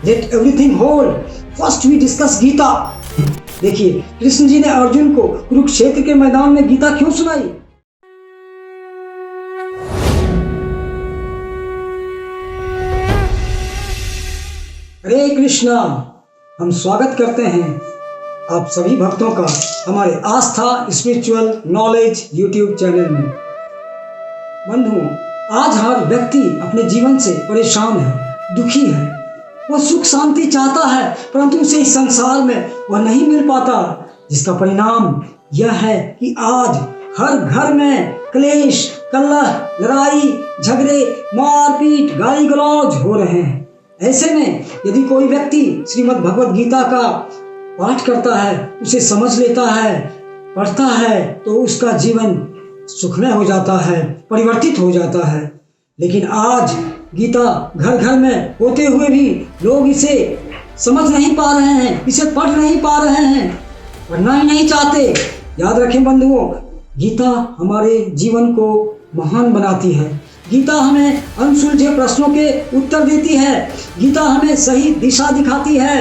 Late everything hold, first we discuss Gita. देखिए कृष्ण जी ने अर्जुन को कुरुक्षेत्र के मैदान में गीता क्यों सुनाई। हरे कृष्णा, हम स्वागत करते हैं आप सभी भक्तों का हमारे आस्था स्पिरिचुअल नॉलेज यूट्यूब चैनल में। बंधुओं, आज हर व्यक्ति अपने जीवन से परेशान है, दुखी है। वह सुख शांति चाहता है, परंतु उसे इस संसार में वह नहीं मिल पाता, जिसका परिणाम यह है कि आज हर घर में क्लेश, कलह, लड़ाई झगड़े, मारपीट, गाली गलौज हो रहे हैं। ऐसे में यदि कोई व्यक्ति श्रीमद् भगवद गीता का पाठ करता है, उसे समझ लेता है, पढ़ता है, तो उसका जीवन सुखमय हो जाता है, परिवर्तित हो जाता है। लेकिन आज गीता घर घर में होते हुए भी लोग इसे समझ नहीं पा रहे हैं, इसे पढ़ नहीं पा रहे हैं, पढ़ना ही नहीं चाहते। याद रखें बंधुओं, गीता हमारे जीवन को महान बनाती है। गीता हमें अनसुलझे प्रश्नों के उत्तर देती है। गीता हमें सही दिशा दिखाती है।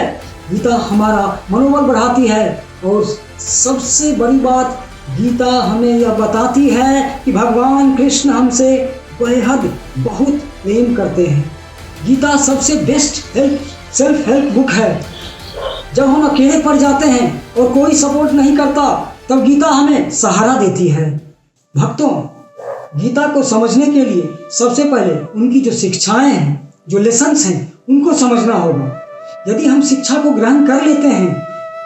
गीता हमारा मनोबल बढ़ाती है। और सबसे बड़ी बात, गीता हमें यह बताती है कि भगवान कृष्ण हमसे बेहद बहुत प्रेम करते हैं। गीता सबसे बेस्ट सेल्फ हेल्प बुक है। जब हम अकेले पड़ जाते हैं और कोई सपोर्ट नहीं करता, तब गीता हमें सहारा देती है। भक्तों, गीता को समझने के लिए सबसे पहले उनकी जो शिक्षाएं हैं, जो लेसन्स हैं, उनको समझना होगा। यदि हम शिक्षा को ग्रहण कर लेते हैं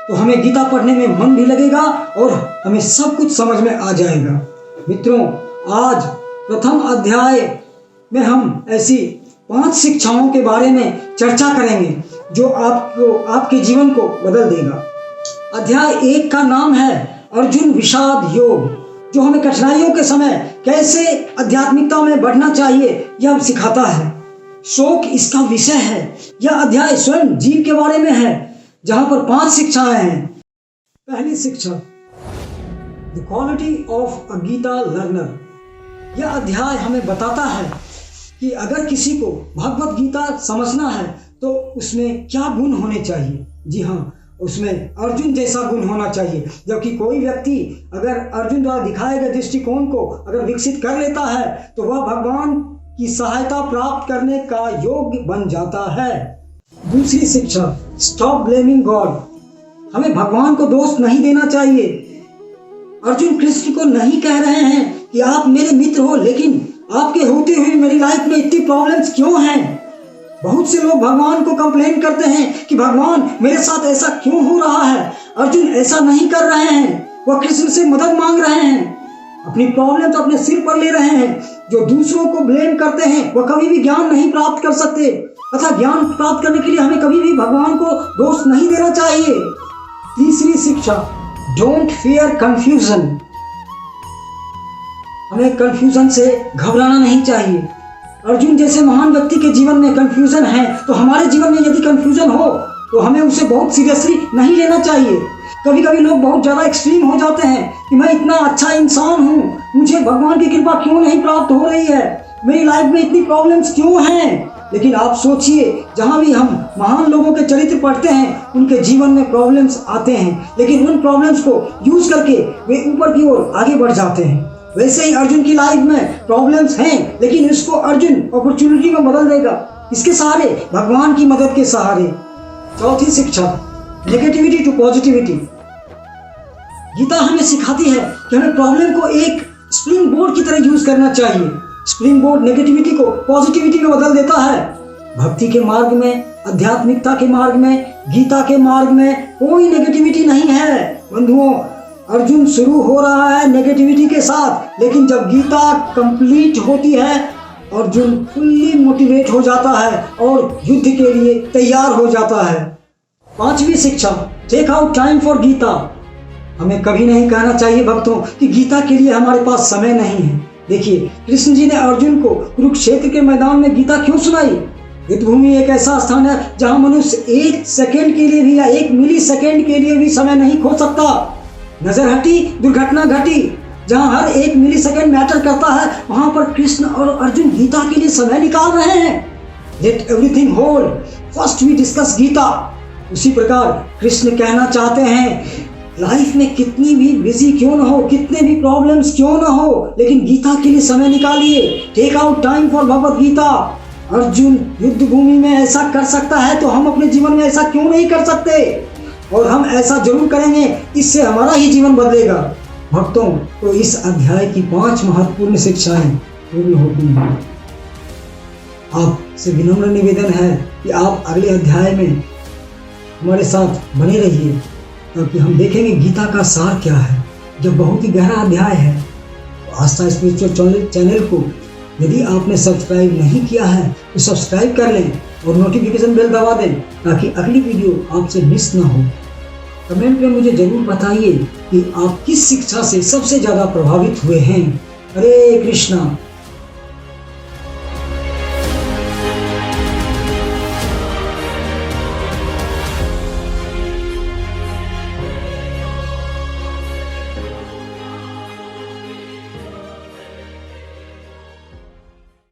तो हमें गीता पढ़ने में मन भी लगेगा और हमें सब कुछ समझ में आ जाएगा। मित्रों, आज प्रथम अध्याय में हम ऐसी 5 शिक्षाओं के बारे में चर्चा करेंगे जो आपके जीवन को बदल देगा। अध्याय 1 का नाम है अर्जुन विषाद योग, जो हमें कठिनाइयों के समय कैसे आध्यात्मिकता में बढ़ना चाहिए यह सिखाता है। शोक इसका विषय है। यह अध्याय स्वयं जीव के बारे में है, जहां पर 5 शिक्षाएं हैं। पहली शिक्षा, the quality of a Gita learner. यह अध्याय हमें बताता है कि अगर किसी को भगवत गीता समझना है तो उसमें क्या गुण होने चाहिए। जी हाँ, उसमें अर्जुन जैसा गुण होना चाहिए। जबकि कोई व्यक्ति अगर अर्जुन द्वारा दिखाए गए दृष्टिकोण को अगर विकसित कर लेता है तो वह भगवान की सहायता प्राप्त करने का योग्य बन जाता है। दूसरी शिक्षा, स्टॉप ब्लेमिंग गॉड। हमें भगवान को दोष नहीं देना चाहिए। अर्जुन कृष्ण को नहीं कह रहे हैं कि आप मेरे मित्र हो, लेकिन आपके होते हुए मेरी लाइफ में इतनी प्रॉब्लम्स क्यों हैं। बहुत से लोग भगवान को कंप्लेन करते हैं कि भगवान मेरे साथ ऐसा क्यों हो रहा है। अर्जुन ऐसा नहीं कर रहे हैं, वह कृष्ण से मदद मांग रहे हैं। अपनी प्रॉब्लम तो अपने सिर पर ले रहे हैं। जो दूसरों को ब्लेम करते हैं वह कभी भी ज्ञान नहीं प्राप्त कर सकते, तथा ज्ञान प्राप्त करने के लिए हमें कभी भी भगवान को दोष नहीं देना चाहिए। तीसरी शिक्षा, डोंट फियर कंफ्यूजन। हमें कंफ्यूजन से घबराना नहीं चाहिए। अर्जुन जैसे महान व्यक्ति के जीवन में कंफ्यूजन है, तो हमारे जीवन में यदि कंफ्यूजन हो तो हमें उसे बहुत सीरियसली नहीं लेना चाहिए। कभी कभी लोग बहुत ज़्यादा एक्सट्रीम हो जाते हैं कि मैं इतना अच्छा इंसान हूँ, मुझे भगवान की कृपा क्यों नहीं प्राप्त हो रही है, मेरी लाइफ में इतनी प्रॉब्लम्स क्यों हैं। लेकिन आप सोचिए, जहाँ भी हम महान लोगों के चरित्र पढ़ते हैं, उनके जीवन में प्रॉब्लम्स आते हैं, लेकिन उन प्रॉब्लम्स को यूज करके वे ऊपर की ओर आगे बढ़ जाते हैं। वैसे ही अर्जुन की लाइफ में प्रॉब्लम्स हैं, लेकिन इसको अर्जुन अपॉर्चुनिटी में बदल देगा। इसके सहारे, भगवान की मदद के सहारे। चौथी शिक्षा, नेगेटिविटी टू पॉजिटिविटी। गीता हमें सिखाती है कि हमें प्रॉब्लम को एक स्प्रिंग बोर्ड की तरह यूज करना चाहिए। स्प्रिंग बोर्ड नेगेटिविटी को पॉजिटिविटी में बदल देता है। भक्ति के मार्ग में, आध्यात्मिकता के मार्ग में, गीता के मार्ग में कोई नेगेटिविटी नहीं है। बंधुओं, अर्जुन शुरू हो रहा है नेगेटिविटी के साथ, लेकिन जब गीता कंप्लीट होती है, अर्जुन फुल्ली मोटिवेट हो जाता है और युद्ध के लिए तैयार हो जाता है। पांचवी शिक्षा, take out time for Gita. हमें कभी नहीं कहना चाहिए भक्तों कि गीता के लिए हमारे पास समय नहीं है। देखिए, कृष्ण जी ने अर्जुन को कुरुक्षेत्र के मैदान में गीता क्यों सुनाई। युद्ध भूमि एक ऐसा स्थान है जहां मनुष्य 1 सेकेंड के लिए भी या 1 मिली सेकेंड के लिए भी समय नहीं खो सकता। नजर हटी, दुर्घटना घटी। जहां हर 1 मिली सेकेंड मैटर करता है, वहां पर कृष्ण और अर्जुन गीता के लिए समय निकाल रहे हैं। Let everything hold, first we discuss Gita. उसी प्रकार कृष्ण कहना चाहते हैं, लाइफ में कितनी भी बिजी क्यों ना हो, कितने भी प्रॉब्लम्स क्यों ना हो, लेकिन गीता के लिए समय निकालिए। Take out time for Bhagavad Gita. Arjun युद्ध भूमि में ऐसा कर सकता है तो हम अपने जीवन में ऐसा क्यों नहीं कर सकते? और हम ऐसा जरूर करेंगे, इससे हमारा ही जीवन बदलेगा। भक्तों, तो इस अध्याय की 5 महत्वपूर्ण शिक्षाएं पूर्ण होती हैं। आपसे विनम्र निवेदन है कि आप अगले अध्याय में हमारे साथ बने रहिए, ताकि हम देखेंगे गीता का सार क्या है। जब बहुत ही गहरा अध्याय है, तो आस्था स्पिरिचुअल चैनल को यदि आपने सब्सक्राइब नहीं किया है तो सब्सक्राइब कर लें और नोटिफिकेशन बेल दबा दें, ताकि अगली वीडियो आपसे मिस ना हो। कमेंट में मुझे जरूर बताइए कि आप किस शिक्षा से सबसे ज़्यादा प्रभावित हुए हैं। हरे कृष्णा।